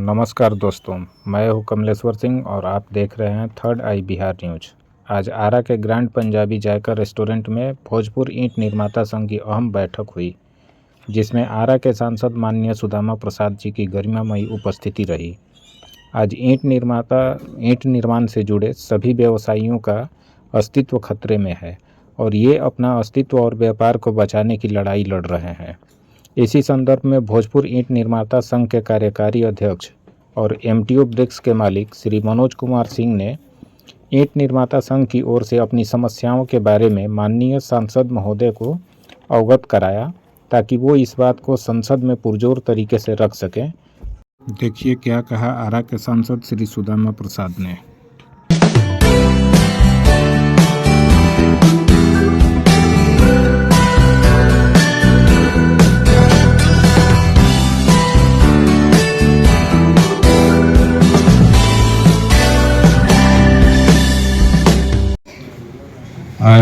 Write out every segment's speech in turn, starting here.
नमस्कार दोस्तों, मैं हूं कमलेश्वर सिंह और आप देख रहे हैं थर्ड आई बिहार न्यूज। आज आरा के ग्रैंड पंजाबी जायका रेस्टोरेंट में भोजपुर ईंट निर्माता संघ की अहम बैठक हुई, जिसमें आरा के सांसद माननीय सुदामा प्रसाद जी की गरिमामयी उपस्थिति रही। आज ईंट निर्माण से जुड़े सभी व्यवसायियों का अस्तित्व खतरे में है और ये अपना अस्तित्व और व्यापार को बचाने की लड़ाई लड़ रहे हैं। इसी संदर्भ में भोजपुर ईंट निर्माता संघ के कार्यकारी अध्यक्ष और एमटीओ ब्रिक्स के मालिक श्री मनोज कुमार सिंह ने ईंट निर्माता संघ की ओर से अपनी समस्याओं के बारे में माननीय सांसद महोदय को अवगत कराया, ताकि वो इस बात को संसद में पुरजोर तरीके से रख सकें। देखिए क्या कहा आरा के सांसद श्री सुदामा प्रसाद ने।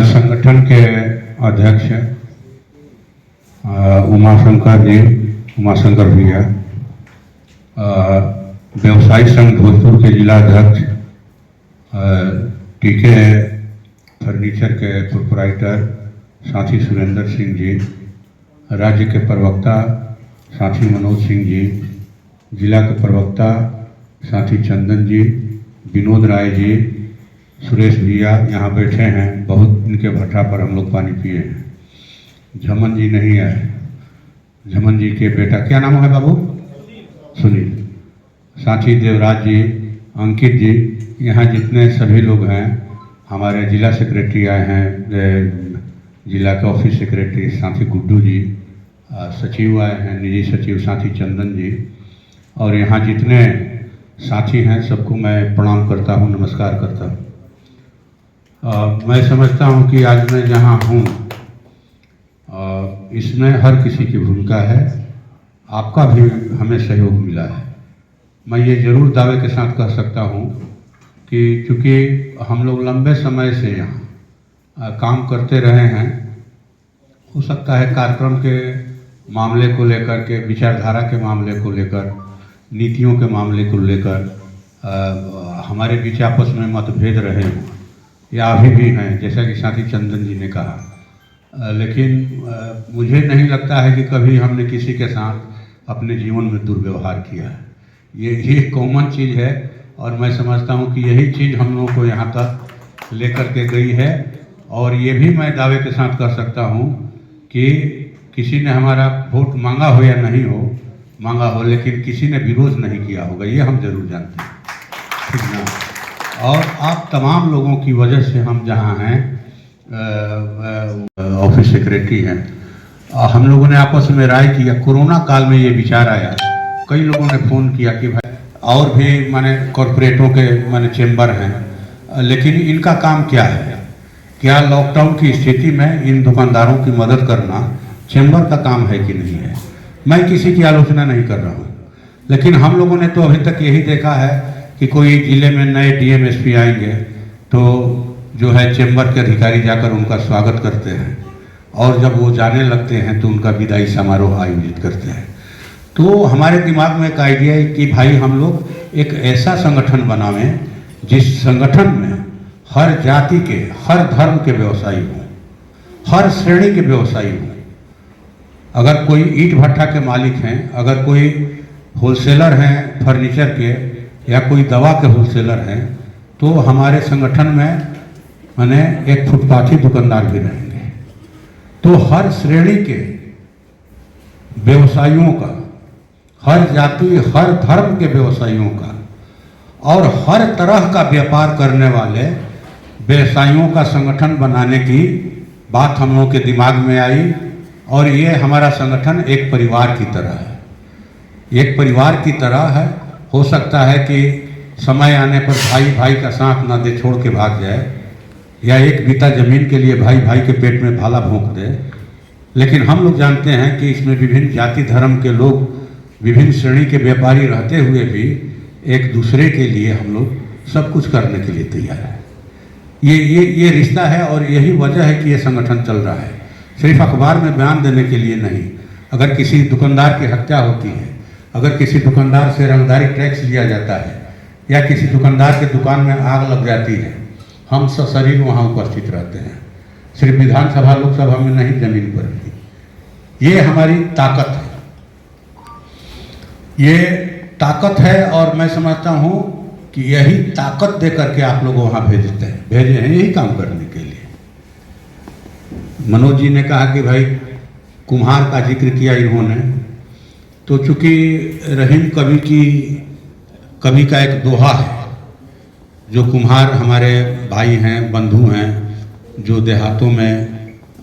संगठन के अध्यक्ष उमाशंकर भैया, व्यवसायी संघ भोजपुर के जिला अध्यक्ष टीके फर्नीचर के प्रोपराइटर साथी सुरेंद्र सिंह जी, राज्य के प्रवक्ता साथी मनोज सिंह जी, जिला के प्रवक्ता साथी चंदन जी, विनोद राय जी, सुरेश भैया यहाँ बैठे हैं। बहुत इनके भट्ठा पर हम लोग पानी पिए हैं। झमन जी नहीं आए, झमन जी के बेटा क्या नाम है बाबू? सुनील। साथी देवराज जी, अंकित जी, यहाँ जितने सभी लोग हैं, हमारे जिला सेक्रेटरी आए हैं, जिला के ऑफिस सेक्रेटरी साथी गुड्डू जी, सचिव आए हैं, निजी सचिव साथी चंदन जी, और यहाँ जितने साथी हैं सबको मैं प्रणाम करता हूँ, नमस्कार करता हूँ। मैं समझता हूँ कि आज मैं जहाँ हूँ इसमें हर किसी की भूमिका है, आपका भी हमें सहयोग मिला है। मैं ये ज़रूर दावे के साथ कह सकता हूँ कि चूँकि हम लोग लंबे समय से यहाँ काम करते रहे हैं, हो सकता है कार्यक्रम के मामले को लेकर के, विचारधारा के मामले को लेकर, नीतियों के मामले को लेकर हमारे बीच आपस में मतभेद रहे हों या अभी भी हैं, जैसा कि साथी चंदन जी ने कहा। लेकिन मुझे नहीं लगता है कि कभी हमने किसी के साथ अपने जीवन में दुर्व्यवहार किया है। ये कॉमन चीज़ है और मैं समझता हूँ कि यही चीज़ हम लोगों को यहाँ तक लेकर के गई है। और ये भी मैं दावे के साथ कर सकता हूँ कि किसी ने हमारा वोट मांगा हो या नहीं हो, मांगा हो, लेकिन किसी ने विरोध नहीं किया होगा, ये हम जरूर जानते हैं, ठीक ना। और आप तमाम लोगों की वजह से हम जहाँ हैं, ऑफिस सेक्रेटरी हैं, हम लोगों ने आपस में राय किया। कोरोना काल में ये विचार आया, कई लोगों ने फ़ोन किया कि भाई और भी माने कॉरपोरेटों के माने चेंबर हैं, लेकिन इनका काम क्या है? क्या लॉकडाउन की स्थिति में इन दुकानदारों की मदद करना चेंबर का काम है कि नहीं है? मैं किसी की आलोचना नहीं कर रहा हूँ, लेकिन हम लोगों ने तो अभी तक यही देखा है कि कोई जिले में नए डीएम एसपी आएंगे तो जो है चेंबर के अधिकारी जाकर उनका स्वागत करते हैं, और जब वो जाने लगते हैं तो उनका विदाई समारोह आयोजित करते हैं। तो हमारे दिमाग में एक आइडिया है कि भाई हम लोग एक ऐसा संगठन बनावें जिस संगठन में हर जाति के, हर धर्म के व्यवसायी हों, हर श्रेणी के व्यवसायी हों। अगर कोई ईंट भट्ठा के मालिक हैं, अगर कोई होलसेलर हैं फर्नीचर के, या कोई दवा के होलसेलर हैं, तो हमारे संगठन में माने एक फुटपाथी दुकानदार भी रहेंगे। तो हर श्रेणी के व्यवसायियों का, हर जाति, हर धर्म के व्यवसायियों का और हर तरह का व्यापार करने वाले व्यवसायियों का संगठन बनाने की बात हम लोगों के दिमाग में आई। और ये हमारा संगठन एक परिवार की तरह है, एक परिवार की तरह है। हो सकता है कि समय आने पर भाई भाई का साथ ना दे, छोड़ के भाग जाए, या एक बीता जमीन के लिए भाई भाई के पेट में भाला भोंक दे, लेकिन हम लोग जानते हैं कि इसमें विभिन्न जाति धर्म के लोग, विभिन्न श्रेणी के व्यापारी रहते हुए भी एक दूसरे के लिए हम लोग सब कुछ करने के लिए तैयार है। ये रिश्ता है और यही वजह है कि ये संगठन चल रहा है। सिर्फ अखबार में बयान देने के लिए नहीं। अगर किसी दुकानदार की हत्या होती है, अगर किसी दुकानदार से रंगदारी टैक्स लिया जाता है या किसी दुकानदार के दुकान में आग लग जाती है, हम सशरीर वहाँ उपस्थित रहते हैं, सिर्फ विधानसभा लोकसभा में नहीं, जमीन पर भी। ये हमारी ताकत है, ये ताकत है। और मैं समझता हूँ कि यही ताकत दे करके आप लोग वहाँ भेजे हैं यही काम करने के लिए। मनोज जी ने कहा कि भाई कुम्हार का जिक्र किया इन्होंने, तो चूंकि रहीम कवि का एक दोहा है, जो कुम्हार हमारे भाई हैं, बंधु हैं, जो देहातों में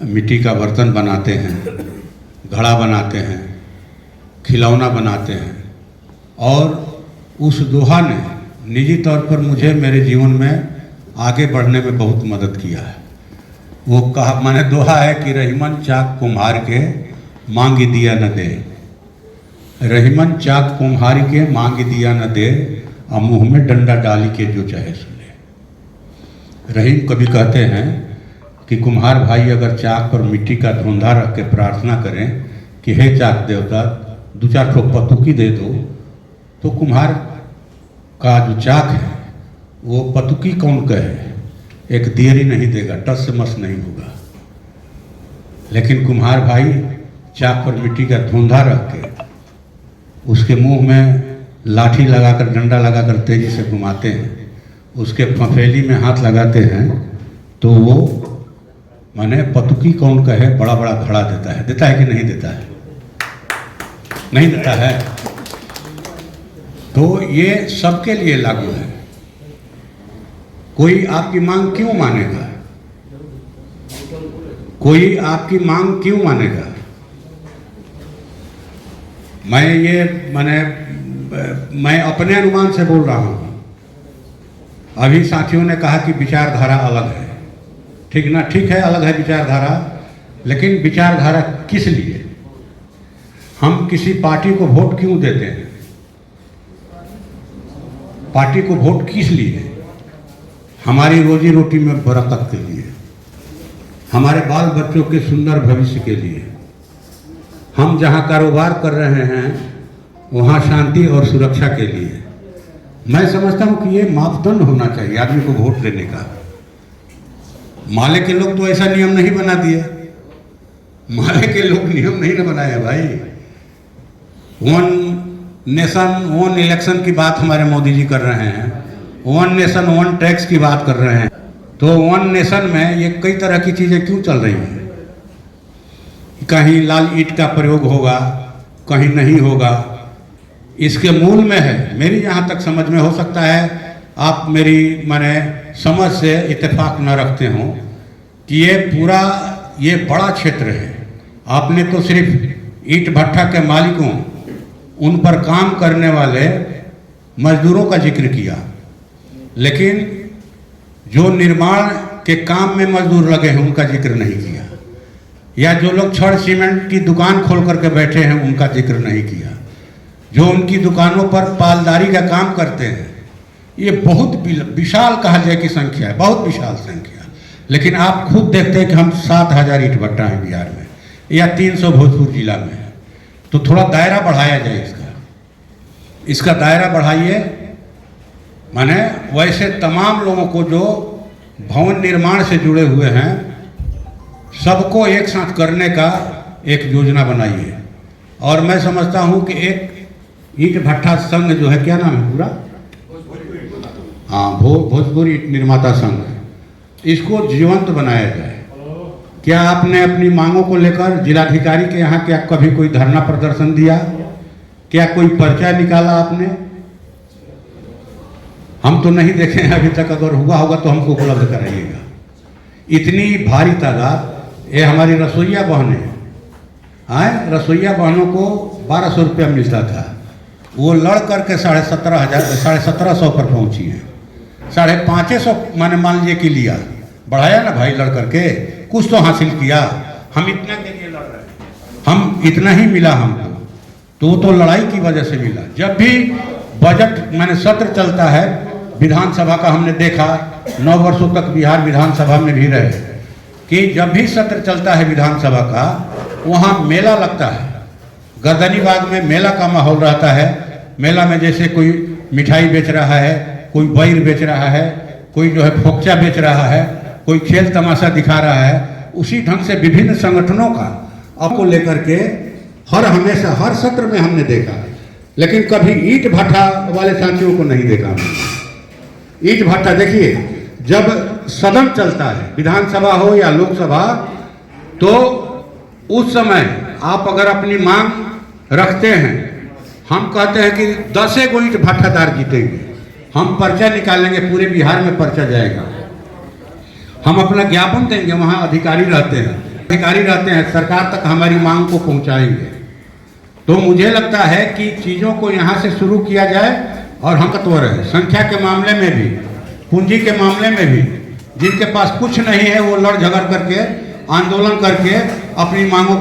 मिट्टी का बर्तन बनाते हैं, घड़ा बनाते हैं, खिलौना बनाते हैं, और उस दोहा ने निजी तौर पर मुझे मेरे जीवन में आगे बढ़ने में बहुत मदद किया है। वो कहा, मैंने दोहा है कि रहीमन चाक कुम्हार के मांग दिया न दे, रहीमन चाक कुम्हार के मांग दिया न दे, और मुँह में डंडा डाली के जो चाहे सुने। रहीम कभी कहते हैं कि कुम्हार भाई अगर चाक पर मिट्टी का धुंधा रख के प्रार्थना करें कि हे चाक देवता 2-4 ठोक पतुकी दे दो, तो कुम्हार का जो चाक है वो पतुकी कौन कहे, एक दियरी नहीं देगा, टस से मस नहीं होगा। लेकिन कुम्हार भाई चाक पर मिट्टी का धुंधा रख के उसके मुंह में लाठी लगाकर, डंडा लगाकर तेजी से घुमाते हैं, उसके फफेली में हाथ लगाते हैं, तो वो माने पतुकी कौन कहे बड़ा बड़ा घड़ा देता है कि नहीं देता है? नहीं देता है। तो ये सबके लिए लागू है। कोई आपकी मांग क्यों मानेगा? कोई आपकी मांग क्यों मानेगा? मैं अपने अनुमान से बोल रहा हूं। अभी साथियों ने कहा कि विचारधारा अलग है, ठीक ना? ठीक है, अलग है विचारधारा, लेकिन विचारधारा किस लिए? हम किसी पार्टी को वोट क्यों देते हैं? पार्टी को वोट किस लिए? हमारी रोजी रोटी में बरकत के लिए, हमारे बाल बच्चों के सुंदर भविष्य के लिए। हम जहां कारोबार कर रहे हैं वहां शांति और सुरक्षा के लिए। मैं समझता हूं कि ये मापदंड होना चाहिए आदमी को वोट देने का। माले के लोग तो ऐसा नियम नहीं बना दिए, माले के लोग नियम नहीं ना बनाए भाई। 1 नेशन 1 इलेक्शन की बात हमारे मोदी जी कर रहे हैं, 1 नेशन 1 टैक्स की बात कर रहे हैं। तो 1 नेशन में ये कई तरह की चीज़ें क्यों चल रही हैं? कहीं लाल ईंट का प्रयोग होगा, कहीं नहीं होगा। इसके मूल में है, मेरी जहाँ तक समझ में, हो सकता है आप मेरी माने समझ से इत्तेफाक न रखते हों, कि ये बड़ा क्षेत्र है। आपने तो सिर्फ ईंट भट्ठा के मालिकों, उन पर काम करने वाले मजदूरों का जिक्र किया, लेकिन जो निर्माण के काम में मजदूर लगे हैं उनका जिक्र नहीं किया, या जो लोग छड़ सीमेंट की दुकान खोल करके बैठे हैं उनका जिक्र नहीं किया, जो उनकी दुकानों पर पालदारी का काम करते हैं। ये बहुत विशाल कहा जाए कि संख्या है, बहुत विशाल संख्या। लेकिन आप खुद देखते हैं कि हम 7000 ईंट भट्टा हैं बिहार में, या 300 भोजपुर जिला में है। तो थोड़ा दायरा बढ़ाया जाए इसका दायरा बढ़ाइए। माने वैसे तमाम लोगों को जो भवन निर्माण से जुड़े हुए हैं, सबको एक साथ करने का एक योजना बनाइए। और मैं समझता हूं कि एक ईंट भट्ठा संघ जो है, क्या नाम है पूरा? हाँ, भोजपुर ईंट निर्माता संघ, इसको जीवंत बनाया जाए। क्या आपने अपनी मांगों को लेकर जिलाधिकारी के यहाँ क्या कभी कोई धरना प्रदर्शन दिया? क्या कोई पर्चा निकाला आपने? हम तो नहीं देखे हैं अभी तक। अगर हुआ होगा तो हमको उपलब्ध कराइएगा। इतनी भारी तादाद, ये हमारी रसोईया बहनें हैं, रसोईया बहनों को 1200 रुपया मिलता था, वो लड़ करके 17,500 पर पहुंची हैं। 550 मैंने मान लीजिए कि लिया, बढ़ाया ना भाई, लड़ करके कुछ तो हासिल किया। हम इतना के लिए लड़ रहे हैं, हम इतना ही मिला हमको, तो वो तो लड़ाई की वजह से मिला। जब भी बजट मैंने सत्र चलता है विधानसभा का, हमने देखा 9 वर्षों तक बिहार विधानसभा में भी रहे, कि जब भी सत्र चलता है विधानसभा का, वहाँ मेला लगता है, गर्दनीबाग में मेला का माहौल रहता है। मेला में जैसे कोई मिठाई बेच रहा है, कोई बैर बेच रहा है, कोई जो है फोकचा बेच रहा है, कोई खेल तमाशा दिखा रहा है, उसी ढंग से विभिन्न संगठनों का आपको लेकर के हमेशा हर सत्र में हमने देखा, लेकिन कभी ईंट भट्ठा वाले साथियों को नहीं देखा हमने। ईंट भट्ठा देखिए, जब सदन चलता है, विधानसभा हो या लोकसभा, तो उस समय आप अगर अपनी मांग रखते हैं, हम कहते हैं कि 10 गो ईंट भट्ठादार जीतेंगे, हम पर्चा निकालेंगे, पूरे बिहार में पर्चा जाएगा, हम अपना ज्ञापन देंगे, वहाँ अधिकारी रहते हैं, सरकार तक हमारी मांग को पहुँचाएंगे। तो मुझे लगता है कि चीज़ों को यहाँ से शुरू किया जाए और हम तत्पर है, संख्या के मामले में भी, पूंजी के मामले में भी, जिनके पास कुछ नहीं है वो लड़ झगड़ करके आंदोलन करके अपनी मांगों को